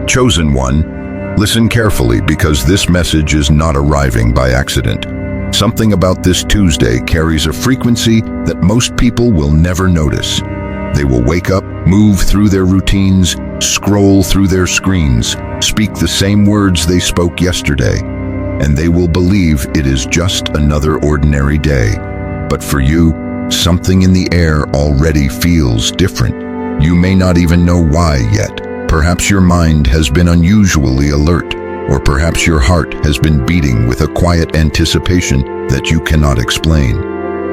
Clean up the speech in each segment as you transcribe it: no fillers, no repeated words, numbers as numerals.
Chosen one, listen carefully because this message is not arriving by accident. Something about this Tuesday carries a frequency that most people will never notice. They will wake up, move through their routines, scroll through their screens, speak the same words they spoke yesterday, and they will believe it is just another ordinary day. But for you, something in the air already feels different. You may not even know why yet. Perhaps your mind has been unusually alert, or perhaps your heart has been beating with a quiet anticipation that you cannot explain.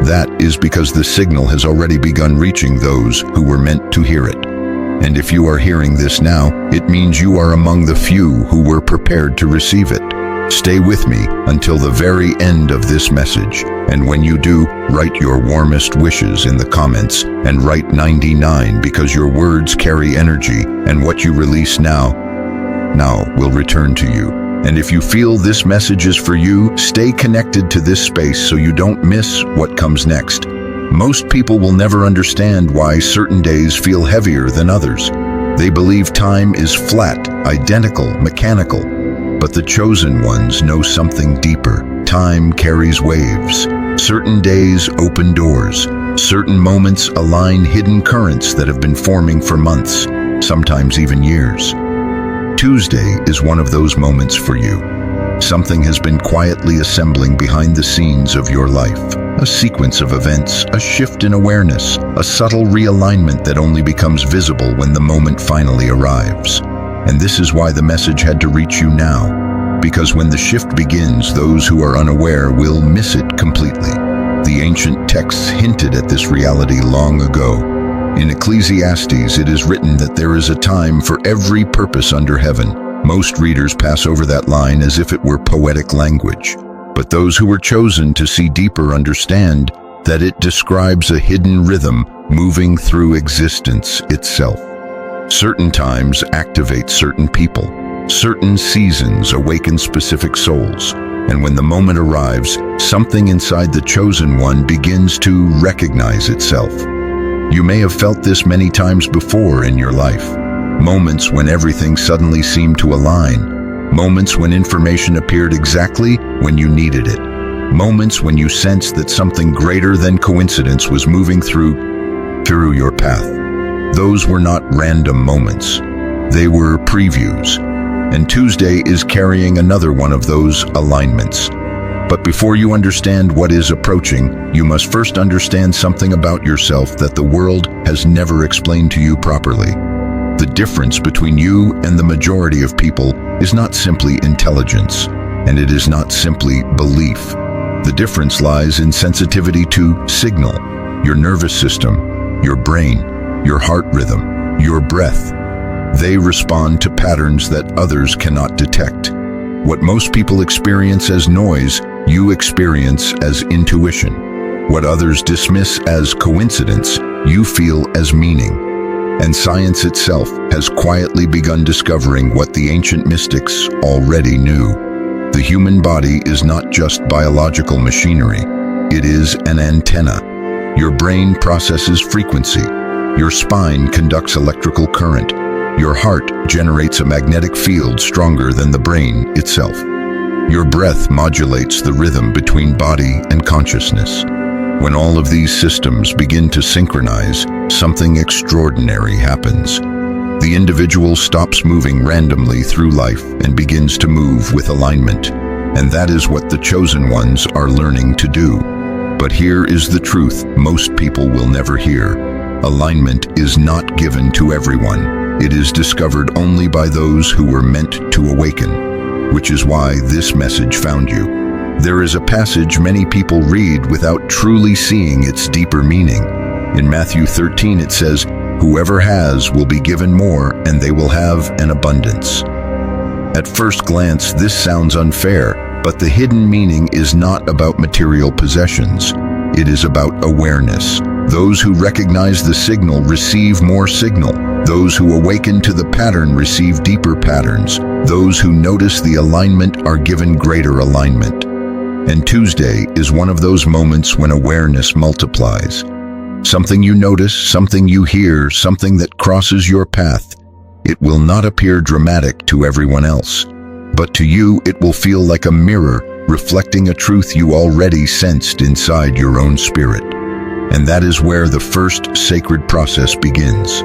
That is because the signal has already begun reaching those who were meant to hear it. And if you are hearing this now, it means you are among the few who were prepared to receive it. Stay with me until the very end of this message, and when you do, write your warmest wishes in the comments, and write 99 because your words carry energy, and what you release now will return to you. And if you feel this message is for you, stay connected to this space so you don't miss what comes next. Most people will never understand why certain days feel heavier than others. They believe time is flat, identical, mechanical. But the chosen ones know something deeper. Time carries waves. Certain days open doors. Certain moments align hidden currents that have been forming for months, sometimes even years. Tuesday is one of those moments for you. Something has been quietly assembling behind the scenes of your life. A sequence of events, a shift in awareness, a subtle realignment that only becomes visible when the moment finally arrives. And this is why the message had to reach you now. Because when the shift begins, those who are unaware will miss it completely. The ancient texts hinted at this reality long ago. In Ecclesiastes, it is written that there is a time for every purpose under heaven. Most readers pass over that line as if it were poetic language. But those who were chosen to see deeper understand that it describes a hidden rhythm moving through existence itself. Certain times activate certain people. Certain seasons awaken specific souls. And when the moment arrives, something inside the chosen one begins to recognize itself. You may have felt this many times before in your life. Moments when everything suddenly seemed to align. Moments when information appeared exactly when you needed it. Moments when you sensed that something greater than coincidence was moving through your path. Those were not random moments. They were previews. And Tuesday is carrying another one of those alignments. But before you understand what is approaching, you must first understand something about yourself that the world has never explained to you properly. The difference between you and the majority of people is not simply intelligence, and it is not simply belief. The difference lies in sensitivity to signal, your nervous system, your brain, your heart rhythm, your breath. They respond to patterns that others cannot detect. What most people experience as noise, you experience as intuition. What others dismiss as coincidence, you feel as meaning. And science itself has quietly begun discovering what the ancient mystics already knew. The human body is not just biological machinery. It is an antenna. Your brain processes frequency. Your spine conducts electrical current. Your heart generates a magnetic field stronger than the brain itself. Your breath modulates the rhythm between body and consciousness. When all of these systems begin to synchronize, something extraordinary happens. The individual stops moving randomly through life and begins to move with alignment. And that is what the chosen ones are learning to do. But here is the truth most people will never hear. Alignment is not given to everyone. It is discovered only by those who were meant to awaken, which is why this message found you. There is a passage many people read without truly seeing its deeper meaning. In Matthew 13 it says, "Whoever has will be given more, and they will have an abundance." At first glance, this sounds unfair, but the hidden meaning is not about material possessions. It is about awareness. Those who recognize the signal receive more signal. Those who awaken to the pattern receive deeper patterns. Those who notice the alignment are given greater alignment. And Tuesday is one of those moments when awareness multiplies. Something you notice, something you hear, something that crosses your path. It will not appear dramatic to everyone else, but to you it will feel like a mirror reflecting a truth you already sensed inside your own spirit. And that is where the first sacred process begins.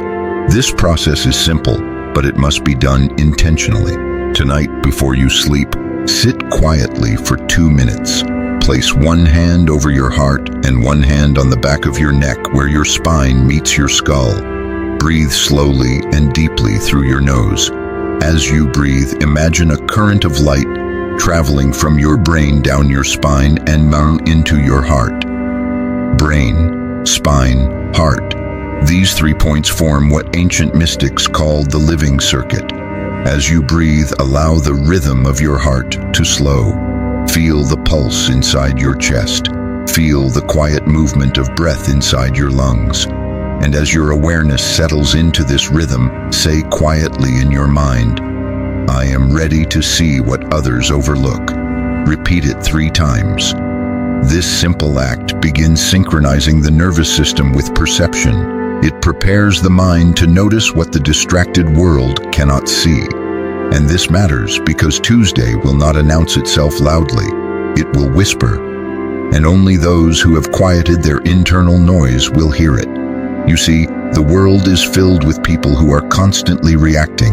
This process is simple, but it must be done intentionally. Tonight, before you sleep, sit quietly for 2 minutes. Place one hand over your heart and one hand on the back of your neck where your spine meets your skull. Breathe slowly and deeply through your nose. As you breathe, imagine a current of light traveling from your brain down your spine and down into your heart. Brain, spine, heart. These 3 points form what ancient mystics called the living circuit. As you breathe, allow the rhythm of your heart to slow. Feel the pulse inside your chest. Feel the quiet movement of breath inside your lungs. And as your awareness settles into this rhythm, say quietly in your mind, "I am ready to see what others overlook." Repeat it 3 times. This simple act begins synchronizing the nervous system with perception. It prepares the mind to notice what the distracted world cannot see. And this matters because Tuesday will not announce itself loudly. It will whisper. And only those who have quieted their internal noise will hear it. You see, the world is filled with people who are constantly reacting.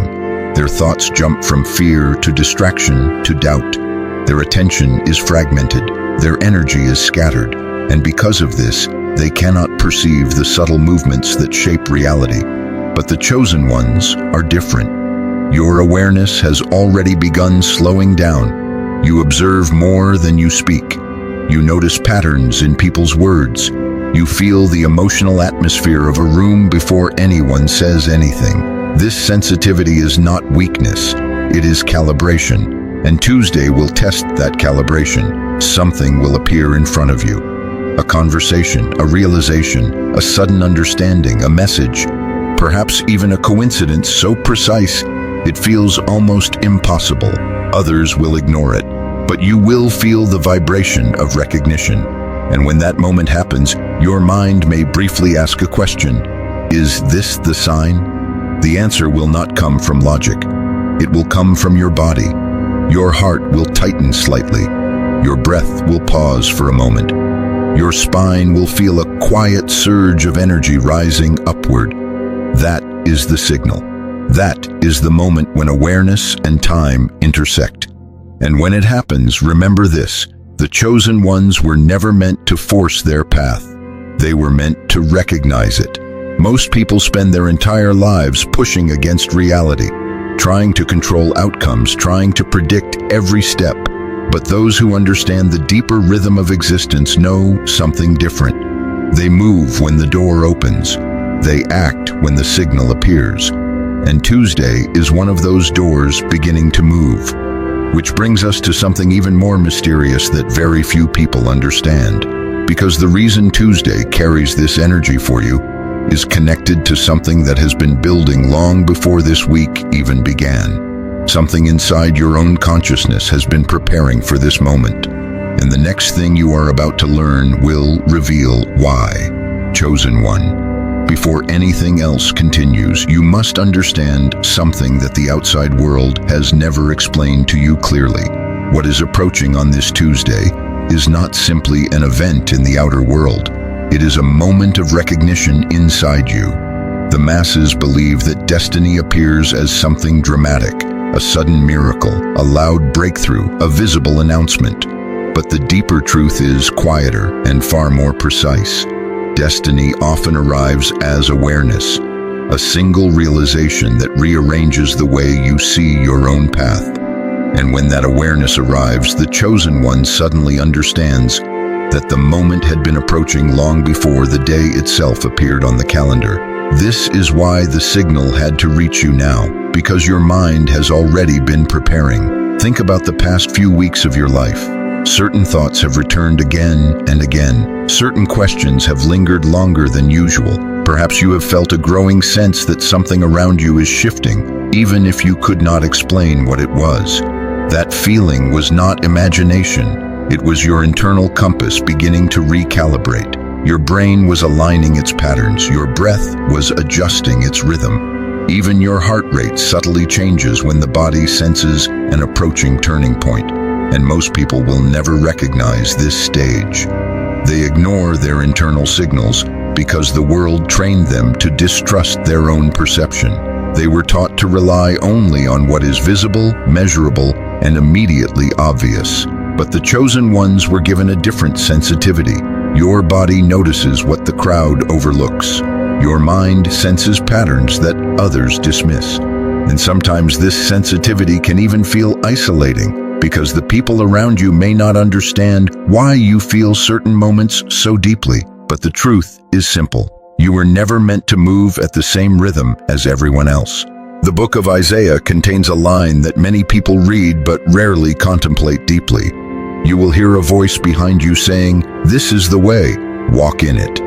Their thoughts jump from fear to distraction to doubt. Their attention is fragmented. Their energy is scattered. And because of this, they cannot perceive the subtle movements that shape reality. But the chosen ones are different. Your awareness has already begun slowing down. You observe more than you speak. You notice patterns in people's words. You feel the emotional atmosphere of a room before anyone says anything. This sensitivity is not weakness, it is calibration. And Tuesday will test that calibration. Something will appear in front of you. A conversation, a realization, a sudden understanding, a message, perhaps even a coincidence so precise it feels almost impossible. Others will ignore it, but you will feel the vibration of recognition. And when that moment happens, your mind may briefly ask a question. Is this the sign? The answer will not come from logic. It will come from your body. Your heart will tighten slightly. Your breath will pause for a moment. Your spine will feel a quiet surge of energy rising upward. That is the signal. That is the moment when awareness and time intersect. And when it happens, remember this: the chosen ones were never meant to force their path. They were meant to recognize it. Most people spend their entire lives pushing against reality, trying to control outcomes, trying to predict every step. But those who understand the deeper rhythm of existence know something different. They move when the door opens. They act when the signal appears. And Tuesday is one of those doors beginning to move. Which brings us to something even more mysterious that very few people understand. Because the reason Tuesday carries this energy for you is connected to something that has been building long before this week even began. Something inside your own consciousness has been preparing for this moment. And the next thing you are about to learn will reveal why. Chosen one. Before anything else continues, you must understand something that the outside world has never explained to you clearly. What is approaching on this Tuesday is not simply an event in the outer world. It is a moment of recognition inside you. The masses believe that destiny appears as something dramatic, a sudden miracle, a loud breakthrough, a visible announcement. But the deeper truth is quieter and far more precise. Destiny often arrives as awareness, a single realization that rearranges the way you see your own path. And when that awareness arrives, the chosen one suddenly understands that the moment had been approaching long before the day itself appeared on the calendar. This is why the signal had to reach you now, because your mind has already been preparing. Think about the past few weeks of your life. Certain thoughts have returned again and again. Certain questions have lingered longer than usual. Perhaps you have felt a growing sense that something around you is shifting, even if you could not explain what it was. That feeling was not imagination. It was your internal compass beginning to recalibrate. Your brain was aligning its patterns. Your breath was adjusting its rhythm. Even your heart rate subtly changes when the body senses an approaching turning point, and most people will never recognize this stage. They ignore their internal signals because the world trained them to distrust their own perception. They were taught to rely only on what is visible, measurable, and immediately obvious. But the chosen ones were given a different sensitivity. Your body notices what the crowd overlooks. Your mind senses patterns that others dismiss. And sometimes this sensitivity can even feel isolating because the people around you may not understand why you feel certain moments so deeply. But the truth is simple. You were never meant to move at the same rhythm as everyone else. The book of Isaiah contains a line that many people read but rarely contemplate deeply. You will hear a voice behind you saying, "This is the way, walk in it."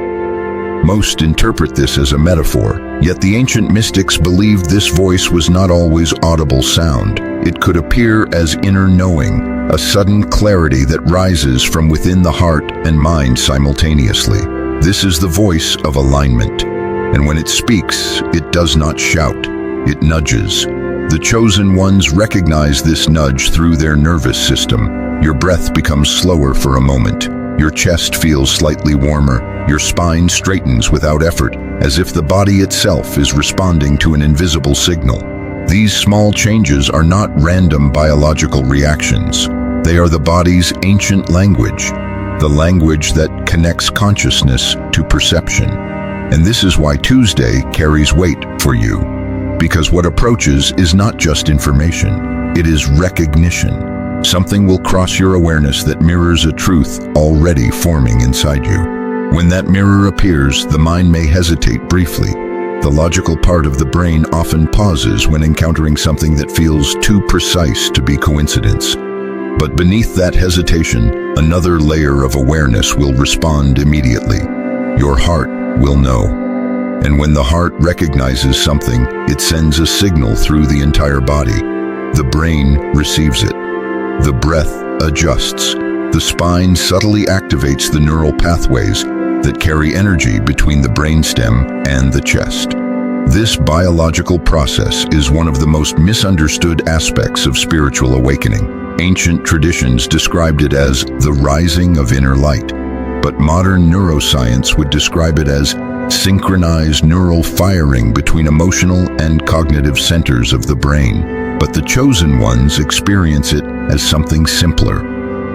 Most interpret this as a metaphor, yet the ancient mystics believed this voice was not always audible sound. It could appear as inner knowing, a sudden clarity that rises from within the heart and mind simultaneously. This is the voice of alignment, and when it speaks, it does not shout, it nudges. The chosen ones recognize this nudge through their nervous system. Your breath becomes slower for a moment. Your chest feels slightly warmer. Your spine straightens without effort, as if the body itself is responding to an invisible signal. These small changes are not random biological reactions. They are the body's ancient language, the language that connects consciousness to perception. And this is why Tuesday carries weight for you. Because what approaches is not just information, it is recognition. Something will cross your awareness that mirrors a truth already forming inside you. When that mirror appears, the mind may hesitate briefly. The logical part of the brain often pauses when encountering something that feels too precise to be coincidence. But beneath that hesitation, another layer of awareness will respond immediately. Your heart will know. And when the heart recognizes something, it sends a signal through the entire body. The brain receives it. The breath adjusts. The spine subtly activates the neural pathways that carry energy between the brainstem and the chest. This biological process is one of the most misunderstood aspects of spiritual awakening. Ancient traditions described it as the rising of inner light, but modern neuroscience would describe it as synchronized neural firing between emotional and cognitive centers of the brain. But the chosen ones experience it as something simpler,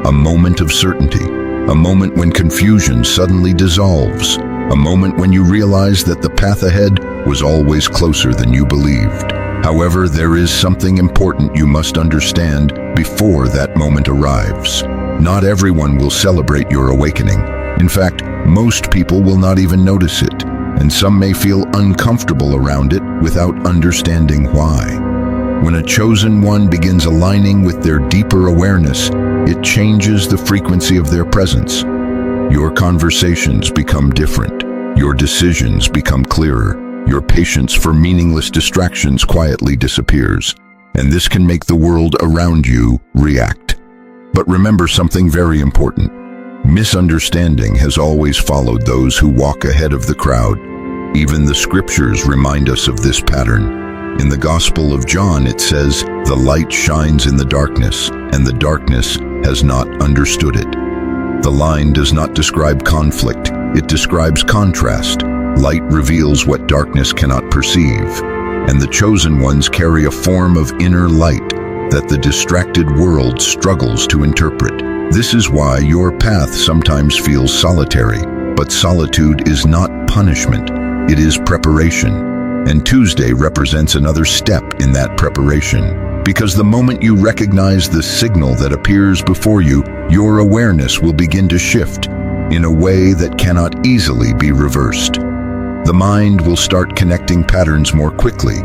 a moment of certainty, a moment when confusion suddenly dissolves, a moment when you realize that the path ahead was always closer than you believed. However, there is something important you must understand before that moment arrives. Not everyone will celebrate your awakening. In fact, most people will not even notice it, and some may feel uncomfortable around it without understanding why. When a chosen one begins aligning with their deeper awareness, it changes the frequency of their presence. Your conversations become different. Your decisions become clearer. Your patience for meaningless distractions quietly disappears. And this can make the world around you react. But remember something very important. Misunderstanding has always followed those who walk ahead of the crowd. Even the scriptures remind us of this pattern. In the Gospel of John, it says, "The light shines in the darkness, and the darkness has not understood it." The line does not describe conflict, it describes contrast. Light reveals what darkness cannot perceive, and the chosen ones carry a form of inner light that the distracted world struggles to interpret. This is why your path sometimes feels solitary, but solitude is not punishment, it is preparation. And Tuesday represents another step in that preparation. Because the moment you recognize the signal that appears before you, your awareness will begin to shift in a way that cannot easily be reversed. The mind will start connecting patterns more quickly.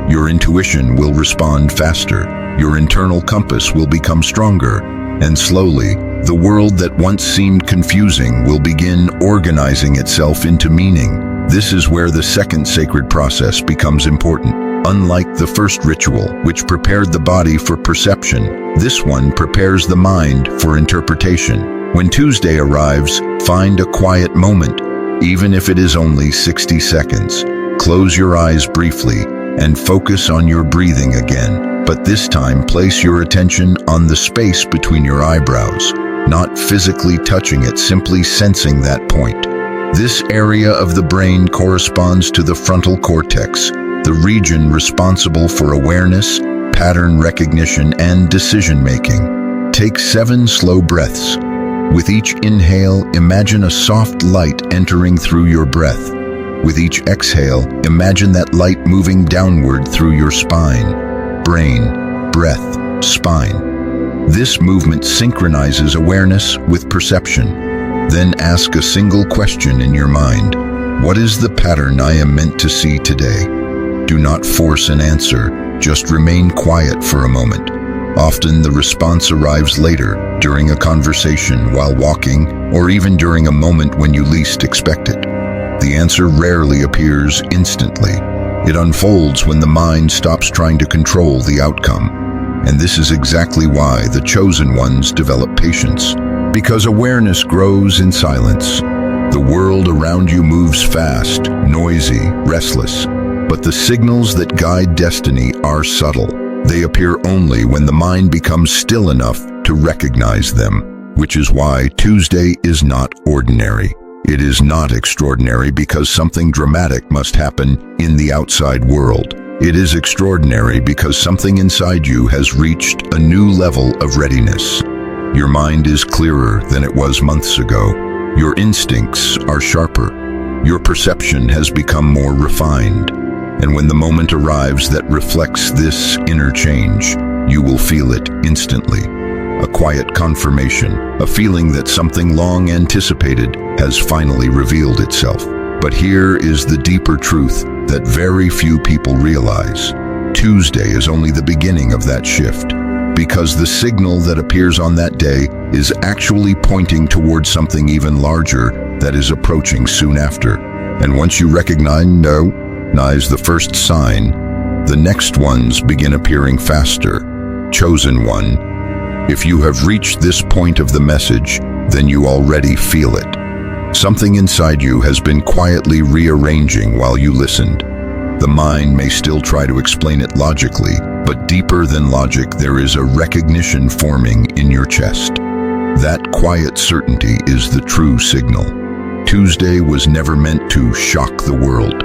Your intuition will respond faster. Your internal compass will become stronger. And slowly, the world that once seemed confusing will begin organizing itself into meaning. This is where the second sacred process becomes important. Unlike the first ritual, which prepared the body for perception, this one prepares the mind for interpretation. When Tuesday arrives, find a quiet moment, even if it is only 60 seconds. Close your eyes briefly, and focus on your breathing again. But this time, place your attention on the space between your eyebrows, not physically touching it, simply sensing that point. This area of the brain corresponds to the frontal cortex, the region responsible for awareness, pattern recognition, and decision-making. Take 7 slow breaths. With each inhale, imagine a soft light entering through your breath. With each exhale, imagine that light moving downward through your spine, brain, breath, spine. This movement synchronizes awareness with perception. Then ask a single question in your mind. What is the pattern I am meant to see today? Do not force an answer, just remain quiet for a moment. Often the response arrives later, during a conversation, while walking, or even during a moment when you least expect it. The answer rarely appears instantly. It unfolds when the mind stops trying to control the outcome. And this is exactly why the chosen ones develop patience. Because awareness grows in silence. The world around you moves fast, noisy, restless. But the signals that guide destiny are subtle. They appear only when the mind becomes still enough to recognize them, which is why Tuesday is not ordinary. It is not extraordinary because something dramatic must happen in the outside world. It is extraordinary because something inside you has reached a new level of readiness. Your mind is clearer than it was months ago. Your instincts are sharper. Your perception has become more refined. And when the moment arrives that reflects this inner change, you will feel it instantly. A quiet confirmation, a feeling that something long anticipated has finally revealed itself. But here is the deeper truth that very few people realize. Tuesday is only the beginning of that shift, because the signal that appears on that day is actually pointing towards something even larger that is approaching soon after. And once you recognize the first sign, the next ones begin appearing faster. Chosen one, if you have reached this point of the message, then you already feel it. Something inside you has been quietly rearranging while you listened. The mind may still try to explain it logically, but deeper than logic, there is a recognition forming in your chest. That quiet certainty is the true signal. Tuesday was never meant to shock the world.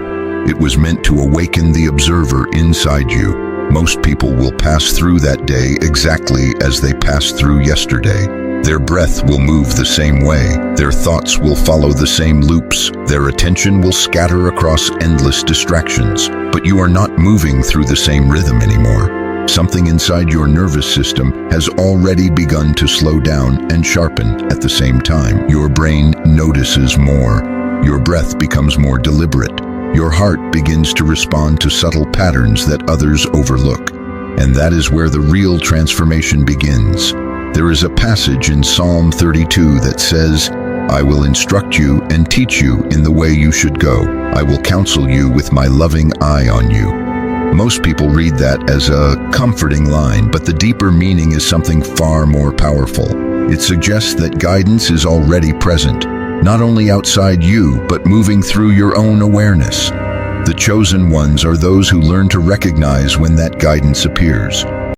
It was meant to awaken the observer inside you. Most people will pass through that day exactly as they passed through yesterday. Their breath will move the same way. Their thoughts will follow the same loops. Their attention will scatter across endless distractions. But you are not moving through the same rhythm anymore. Something inside your nervous system has already begun to slow down and sharpen at the same time. Your brain notices more. Your breath becomes more deliberate. Your heart begins to respond to subtle patterns that others overlook. And that is where the real transformation begins. There is a passage in Psalm 32 that says, "I will instruct you and teach you in the way you should go. I will counsel you with my loving eye on you." Most people read that as a comforting line, but the deeper meaning is something far more powerful. It suggests that guidance is already present, not only outside you, but moving through your own awareness. The chosen ones are those who learn to recognize when that guidance appears.